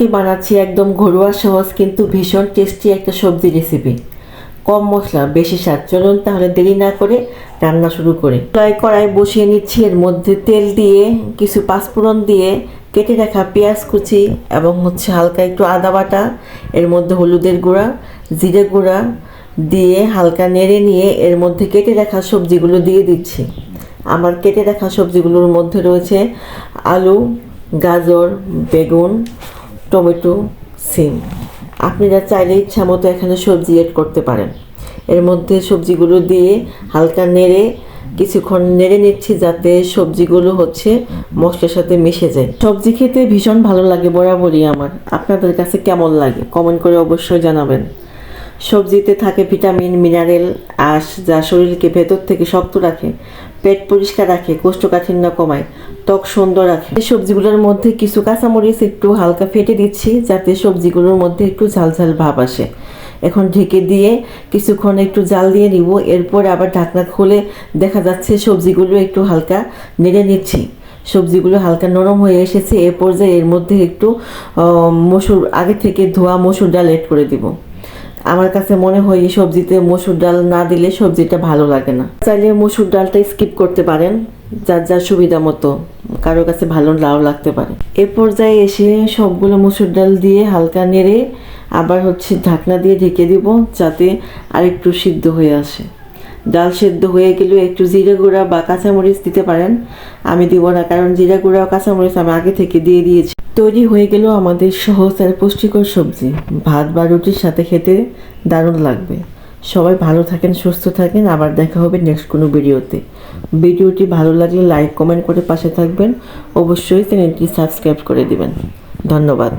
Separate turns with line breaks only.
আজকে বানাচ্ছি একদম ঘরোয়া সহজ কিন্তু ভীষণ টেস্টি একটা সবজি রেসিপি। কম মশলা বেশি স্বাদ। চলুন তাহলে দেরি না করে রান্না শুরু করি। কড়াই বসিয়ে নিচ্ছি, এর মধ্যে তেল দিয়ে কিছু পাঁচফোড়ন দিয়ে কেটে রাখা পেঁয়াজ কুচি এবং হালকা একটু আদা বাটা, এর মধ্যে হলুদের গুঁড়া, জিরে গুঁড়া দিয়ে হালকা নেড়ে নিয়ে এর মধ্যে কেটে রাখা সবজিগুলো দিয়ে দিচ্ছি। আমার কেটে রাখা সবজিগুলোর মধ্যে রয়েছে আলু, গাজর, বেগুন, টমেটো, সিম। আপনারা চাইলে ইচ্ছা মতো এখানে সবজি এড করতে পারেন। এর মধ্যে সবজিগুলো দিয়ে হালকা নেড়ে কিছুক্ষণ নেড়ে নিচ্ছি যাতে সবজিগুলো মশলার সাথে মিশে যায়। সবজি খেতে ভীষণ ভালো লাগে বরাবরই আমার। আপনাদের কাছে কেমন লাগে কমেন্ট করে অবশ্যই জানাবেন। সবজিতে থাকে ভিটামিন, মিনারেল, আঁশ যা শরীরকে ভেতর থেকে শক্ত রাখে, পেট পরিষ্কার রাখে, কোষ্ঠকাঠিন্য কমায়, ত্বক সুন্দর রাখে। এই সবজিগুলোর মধ্যে কিছু কাঁচামরিচ একটু হালকা ফেটে দিচ্ছি যাতে সবজিগুলোর মধ্যে একটু ঝালঝাল ভাব আসে। এখন ঢেকে দিয়ে কিছুক্ষণ একটু জাল দিয়ে নিব। এরপর আবার ঢাকনা খুলে দেখা যাচ্ছে সবজিগুলো একটু হালকা নেড়ে নিচ্ছি। সবজিগুলো হালকা নরম হয়ে এসেছে। এ পর্যায়ে এর মধ্যে একটু আগে থেকে ধোয়া মসুর ডাল এড করে দিব। আমার কাছে মনে হয় এই সবজিতে মসুর ডাল না দিলে সবজিটা ভালো লাগে না। চাইলে মসুর ডালটা স্কিপ করতে পারেন, যার যার সুবিধা মতো। কারো কাছে ভালো নাও লাগতে পারে। এ পর্যায়ে এসে সবগুলো মসুর ডাল দিয়ে হালকা নেড়ে আবার ঢাকনা দিয়ে ঢেকে দিব যাতে আরেকটু সিদ্ধ হয়ে আসে। ডাল সেদ্ধ হয়ে গেলেও একটু জিরে গুঁড়া বা কাঁচামরিচ দিতে পারেন। আমি দিব না, কারণ জিরা গুঁড়া ও কাঁচামরিচ আমি আগে থেকে দিয়ে দিয়েছি। তৈরি হয়ে গেল আমাদের সহজ আর পুষ্টিকর সবজি। ভাত বা রুটির সাথে খেতে দারুণ লাগবে। সবাই ভালো থাকেন, সুস্থ থাকেন। আবার দেখা হবে নেক্সট কোনো ভিডিওতে। ভিডিওটি ভালো লাগলে লাইক কমেন্ট করে পাশে থাকবেন। অবশ্যই চ্যানেলটি সাবস্ক্রাইব করে দিবেন। ধন্যবাদ।